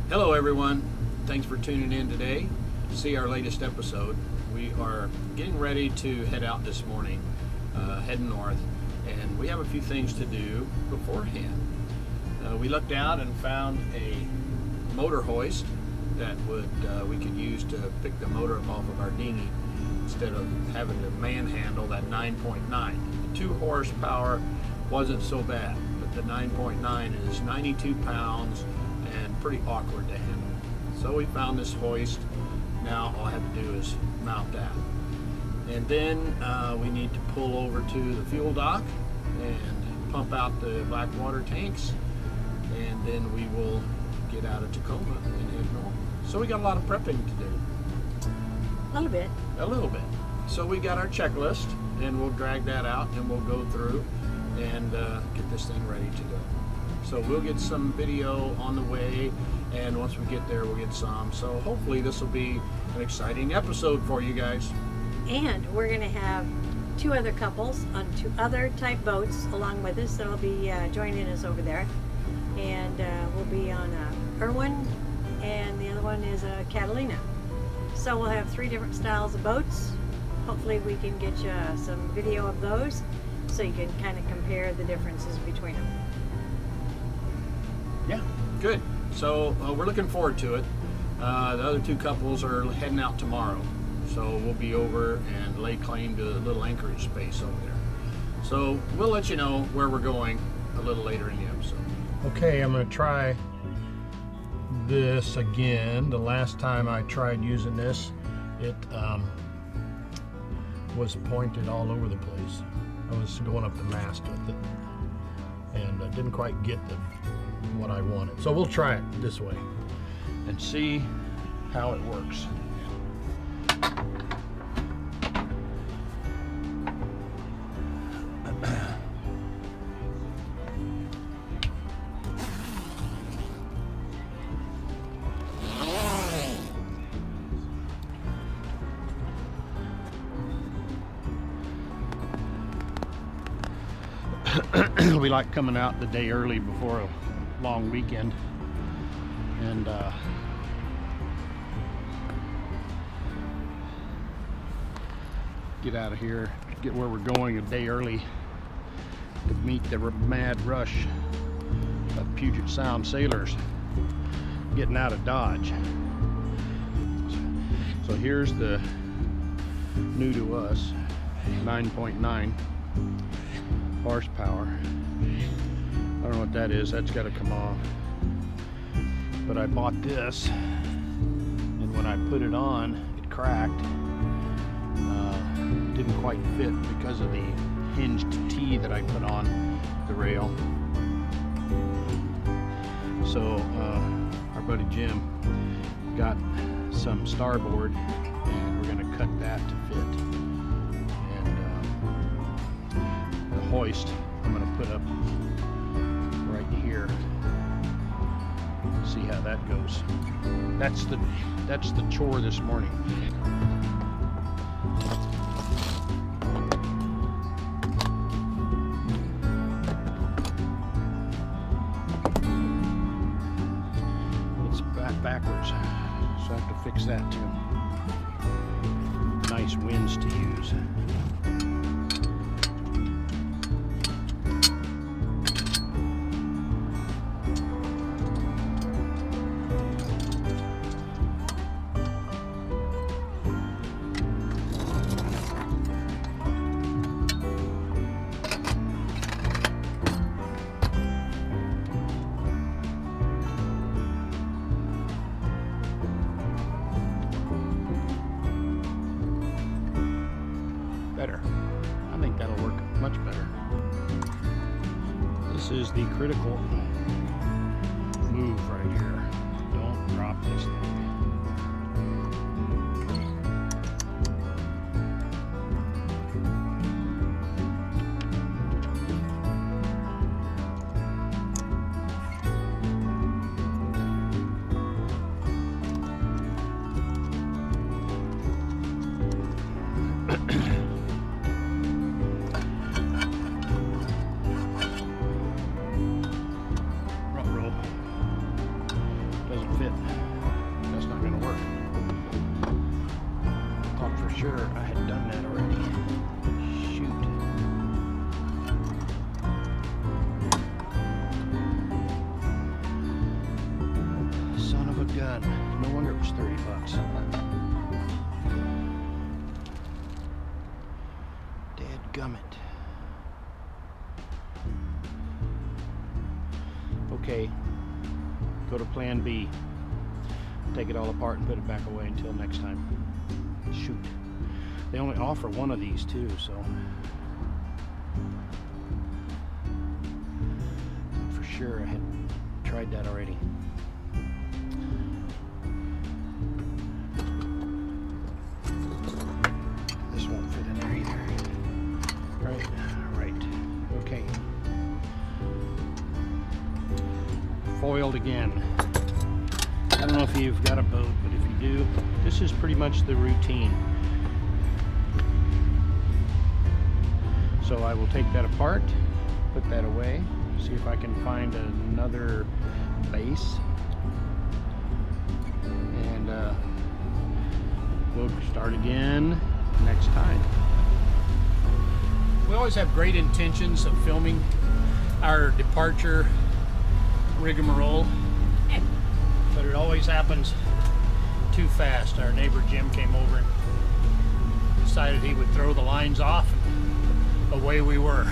Hello everyone, thanks for tuning in today to see our latest episode. We are getting ready to head out this morning, heading north, and we have a few things to do beforehand. We looked out and found a motor hoist that we could use to pick the motor up off of our dinghy instead of having to manhandle that 9.9. The 2 horsepower wasn't so bad, but the 9.9 is 92 pounds and pretty awkward to handle. So we found this hoist. Now all I have to do is mount that. And then we need to pull over to the fuel dock and pump out the black water tanks. And then we will get out of Tacoma and head north. So we got a lot of prepping to do. A little bit. A little bit. So we got our checklist and we'll drag that out and we'll go through and get this thing ready to go. So we'll get some video on the way, and once we get there we'll get some. So hopefully this will be an exciting episode for you guys. And we're going to have 2 other couples on 2 other type boats along with us that'll be joining us over there. And we'll be on Irwin, and the other one is a Catalina. So we'll have 3 different styles of boats. Hopefully we can get you some video of those so you can kind of compare the differences between them. Yeah, good. So we're looking forward to it. The other 2 couples are heading out tomorrow. So we'll be over and lay claim to a little anchorage space over there. So we'll let you know where we're going a little later in the episode. Okay, I'm going to try this again. The last time I tried using this, it was pointed all over the place. I was going up the mast with it and I didn't quite get what I wanted. So we'll try it this way and see how it works. We like coming out the day early before a long weekend and get out of here, get where we're going a day early to meet the mad rush of Puget Sound sailors getting out of Dodge. So here's the new to us 9.9 horsepower. I don't know what that is. That's got to come off. But I bought this, and when I put it on, it cracked. Didn't quite fit because of the hinged T that I put on the rail. So our buddy Jim got some starboard, and we're going to cut that to fit. And the hoist I'm going to put up right here. See how that goes. That's the chore this morning. It's backwards, so I have to fix that too. Nice winds to use. Better. I think that'll work much better. This is the critical move right here. Don't drop this thing. Front roll doesn't fit. okay, go to plan B. Take it all apart and put it back away until next time. Shoot. They only offer one of these too, so for sure I had tried that already. This won't fit in there either. Right. Okay. Foiled again. I don't know if you've got a boat, but if you do, this is pretty much the routine. So I will take that apart, put that away, see if I can find another base, and we'll start again next time. We always have great intentions of filming our departure rigmarole, but it always happens too fast. Our neighbor Jim came over and decided he would throw the lines off, and away we were.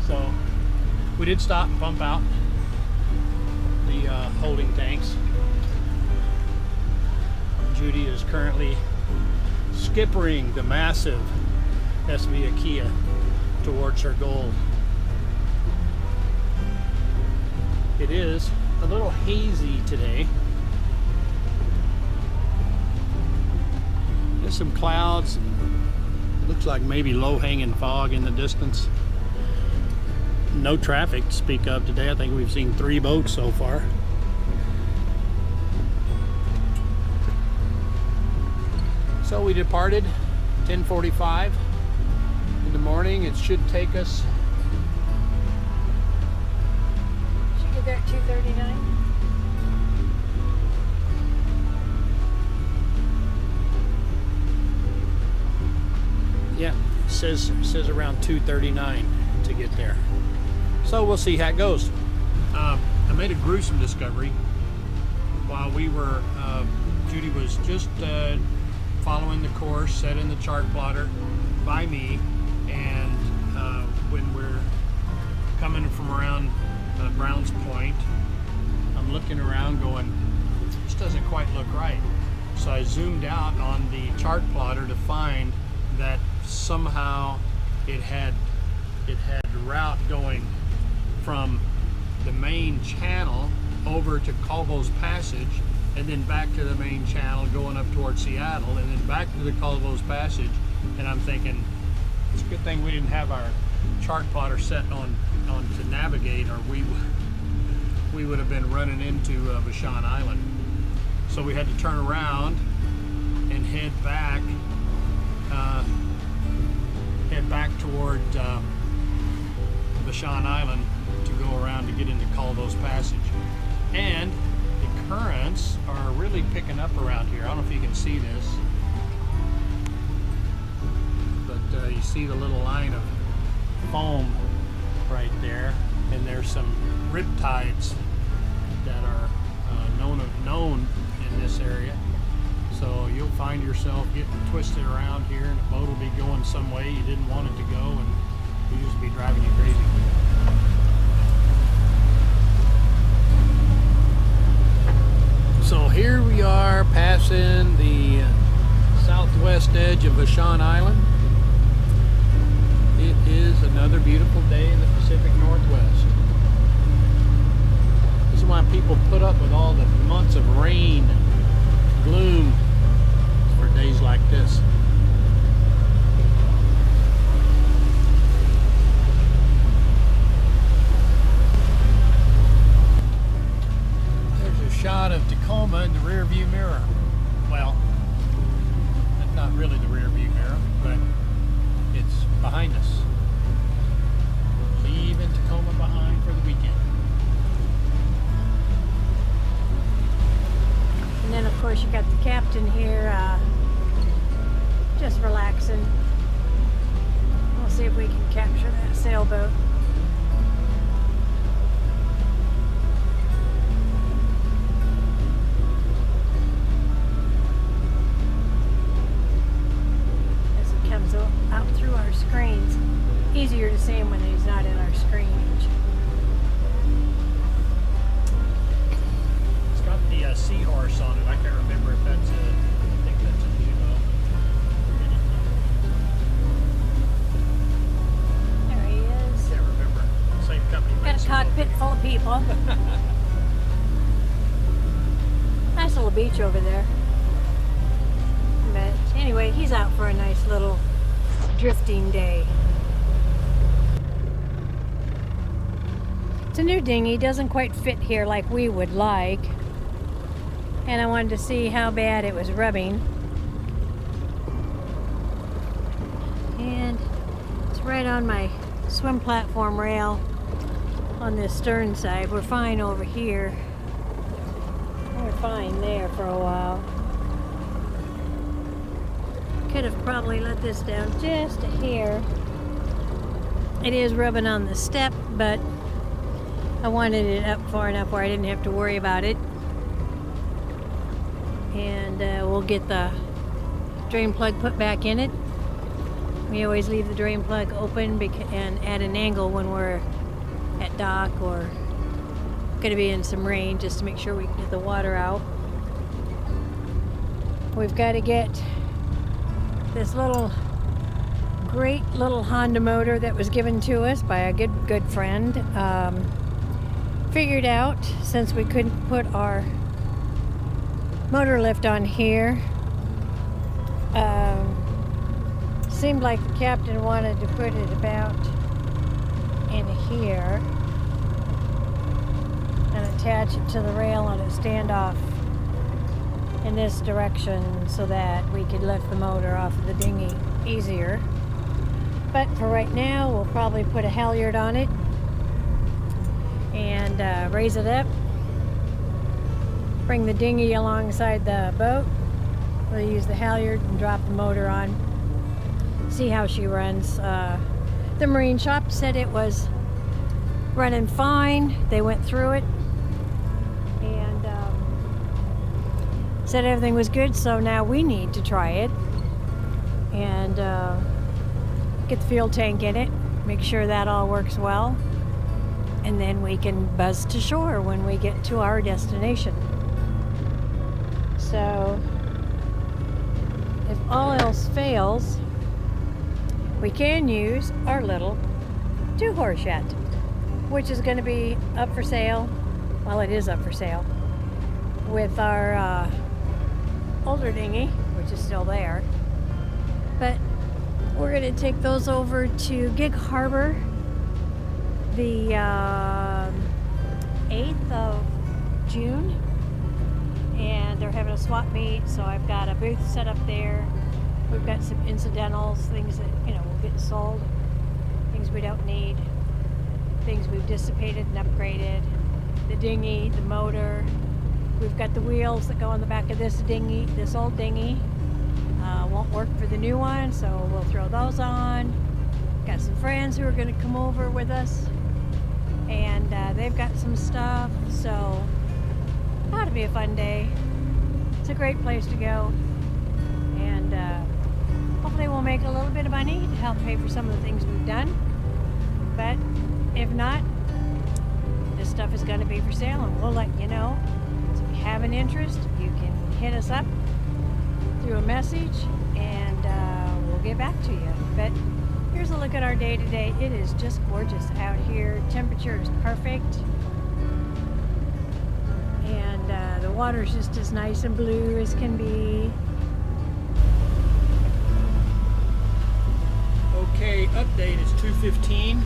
So we did stop and pump out the holding tanks. Judy is currently skippering the massive SV Akia towards her goal. It is a little hazy today. There's some clouds. Looks like maybe low-hanging fog in the distance. No traffic to speak of today. I think we've seen 3 boats so far. So we departed 10:45 in the morning. It should take us. Should get there at 2:39. Yeah, it says around 2:39 to get there. So we'll see how it goes. I made a gruesome discovery while we were. Judy was just following the course set in the chart plotter by me, and when we're coming from around Browns Point, I'm looking around going, this doesn't quite look right. So I zoomed out on the chart plotter to find that somehow it had route going from the main channel over to Calvo's Passage, and then back to the main channel going up towards Seattle, and then back to the Calvo's Passage. And I'm thinking, it's a good thing we didn't have our chart plotter set on to navigate, or we would have been running into Vashon Island. So we had to turn around and head back toward Vashon Island to go around to get into Calvo's Passage. And the currents are really picking up around here. I don't know if you can see this, but you see the little line of foam right there, and there's some riptides that are known in this area. So you'll find yourself getting twisted around here, and the boat will be going some way you didn't want it to go, and it'll just be driving you crazy. So here we are passing the southwest edge of Vashon Island. It is another beautiful day in the Pacific Northwest. This is why people put up with all the months of rain, gloom, for days like this. There's a shot of Tacoma in the rear view mirror. Well, that's not really the rear view mirror, but it's behind us. Leaving Tacoma behind for the weekend. And then of course you got the captain here just relaxing. We'll see if we can capture that sailboat. As it comes out through our screens. Easier to see him when he's not in our screen. the seahorse on it. I can't remember if that's I think that's a Juno. There he is. Can't remember. Same company. Got makes a them both. cockpit full of people. Nice little beach over there. But anyway, he's out for a nice little drifting day. It's a new dinghy, doesn't quite fit here like we would like. And I wanted to see how bad it was rubbing. And it's right on my swim platform rail on this stern side. We're fine over here. We're fine there for a while. Could have probably let this down just a hair. It is rubbing on the step, but I wanted it up far enough where I didn't have to worry about it. And we'll get the drain plug put back in it. We always leave the drain plug open and at an angle when we're at dock or going to be in some rain, just to make sure we can get the water out. We've got to get this great little Honda motor that was given to us by a good friend figured out, since we couldn't put our motor lift on here. Seemed like the captain wanted to put it about in here and attach it to the rail on a standoff in this direction so that we could lift the motor off of the dinghy easier. But for right now, we'll probably put a halyard on it and raise it up, bring the dinghy alongside the boat. We'll use the halyard and drop the motor on, see how she runs. The marine shop said it was running fine. They went through it and said everything was good, so now we need to try it and get the fuel tank in it, make sure that all works well, and then we can buzz to shore when we get to our destination. So if all else fails, we can use our little 2-horse yacht, which is going to be up for sale. Well, it is up for sale with our older dinghy, which is still there. But we're going to take those over to Gig Harbor the 8th of June, and they're having a swap meet, so I've got a booth set up there. We've got some incidentals, things that will get sold, things we don't need, things we've dissipated and upgraded, the dinghy, the motor. We've got the wheels that go on the back of this dinghy, this old dinghy. Won't work for the new one, so we'll throw those on. Got some friends who are going to come over with us, and they've got some stuff, so ought to be a fun day. It's a great place to go, and hopefully we'll make a little bit of money to help pay for some of the things we've done. But if not, this stuff is going to be for sale, and we'll let you know. So if you have an interest, you can hit us up through a message, and we'll get back to you. But here's a look at our day today. It is just gorgeous out here. Temperature is perfect, and the water's just as nice and blue as can be. Okay, update is 2:15,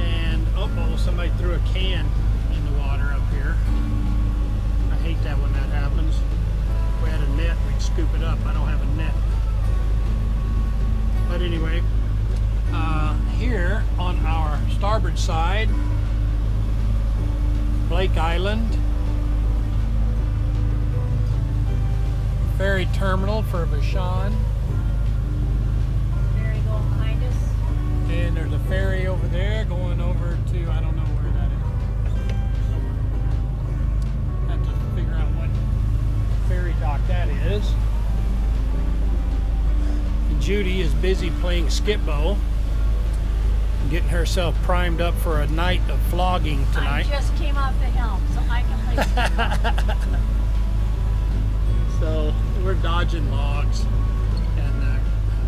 and oh, somebody threw a can in the water up here. I hate that when that happens. If we had a net, we'd scoop it up. I don't have a net. But anyway, here on our starboard side, Blake Island, ferry terminal for Vashon. Ferry going behind us. And there's a ferry over there going over to, I don't know where that is. Have to figure out what ferry dock that is. And Judy is busy playing skip bow. getting herself primed up for a night of flogging tonight. I just came off the hill, so I can play. So we're dodging logs and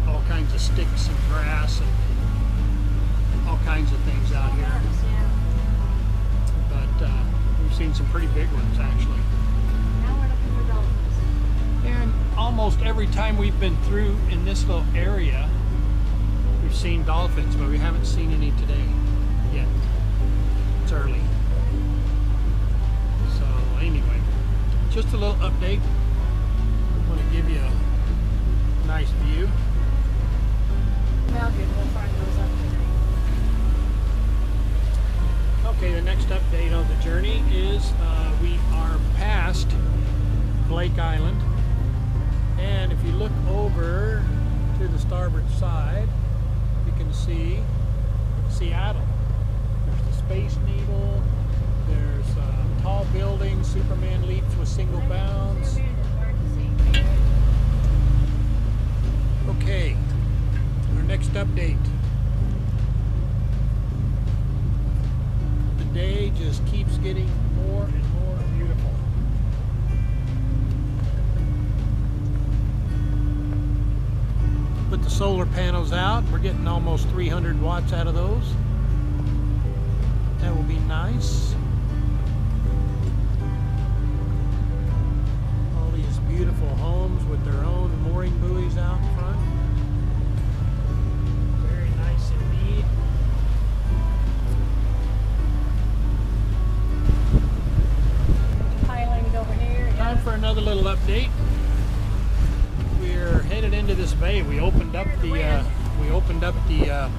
all kinds of sticks and grass and all kinds of things out here. Yeah. But we've seen some pretty big ones actually. Now we're looking for dolphins. And almost every time we've been through in this little area, we've seen dolphins, but we haven't seen any today yet. It's early. So anyway, just a little update. I want to give you a nice view. Well, good. We'll find those up tonight. Okay, the next update on the journey is we are past Blake Island. And if you look over to the starboard side, you can see Seattle. There's the Space Needle, there's tall buildings, Superman leaps with single bounds. Okay, our next update. The day just keeps getting more and more beautiful. Put the solar panels out. We're getting almost 300 watts out of those. That will be nice. All these beautiful homes with their own mooring buoys out in front. Very nice indeed. Island over here. Yeah. Time for another little update. We're headed into this bay. We opened up the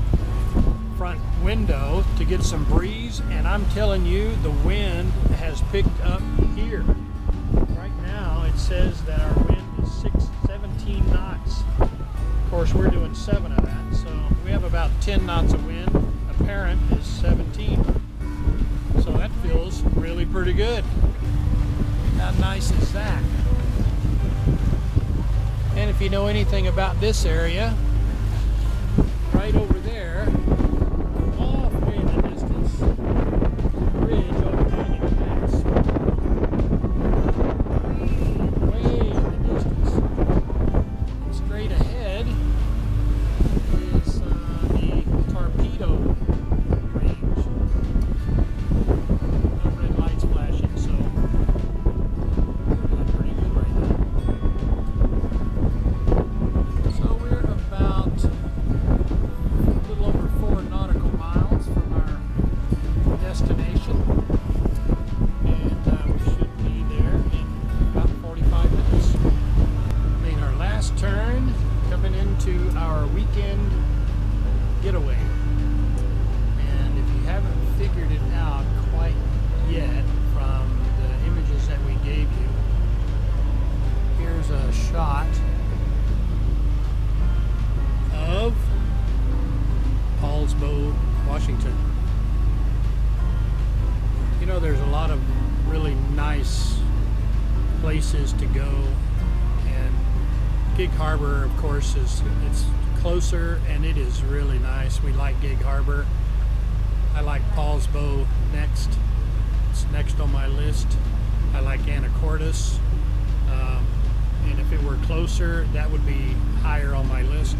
front window to get some breeze, and I'm telling you, the wind has picked up here. Right now, it says that our wind is 17 knots. Of course, we're doing 7 of that, so we have about 10 knots of wind. Apparent is 17. So that feels really pretty good. How nice is that? And if you know anything about this area, right over there, off way in the distance, the bridge overhanging the pass. Way in the distance. Straight ahead is the torpedo range. No red lights flashing, so doing pretty good right now. So we're about a little over 4 nautical miles from our destination, and we should be there in about 45 minutes. Made our last turn, coming into our weekend getaway. And if you haven't figured it out quite yet from the images that we gave you, here's a shot of Paulsbo, Washington. You know, there's a lot of really nice places to go, and Gig Harbor, of course, it's closer and it is really nice. We like Gig Harbor. I like Paulsbo next. It's next on my list. I like Anacortes, and if it were closer, that would be higher on my list.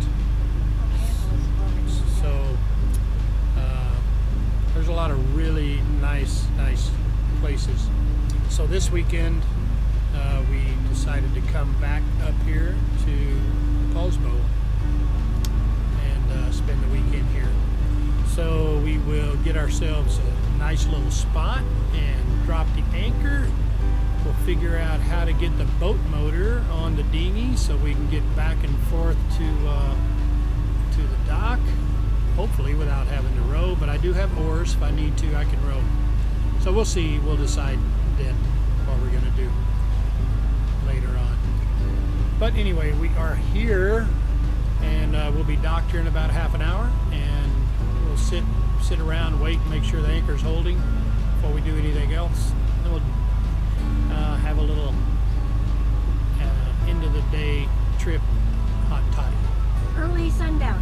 So there's a lot of really nice places. So this weekend we decided to come back up here to Paulsbo and spend the weekend here. So we will get ourselves a nice little spot and drop the anchor. We'll figure out how to get the boat motor on the dinghy so we can get back and forth to the dock, hopefully without having to row, but I do have oars. If I need to, I can row. So we'll see. We'll decide then what we're going to do later on. But anyway, we are here, and we'll be docked here in about half an hour, and we'll sit around, wait, and make sure the anchor's holding before we do anything else. Then we'll have a little end of the day trip hot toddy. Early sundown.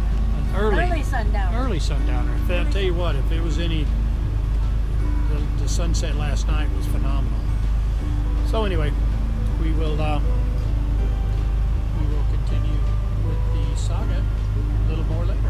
Early sundowner. Early sundowner. I'll tell you what, if it was any, the sunset last night was phenomenal. So anyway, we will continue with the saga a little more later.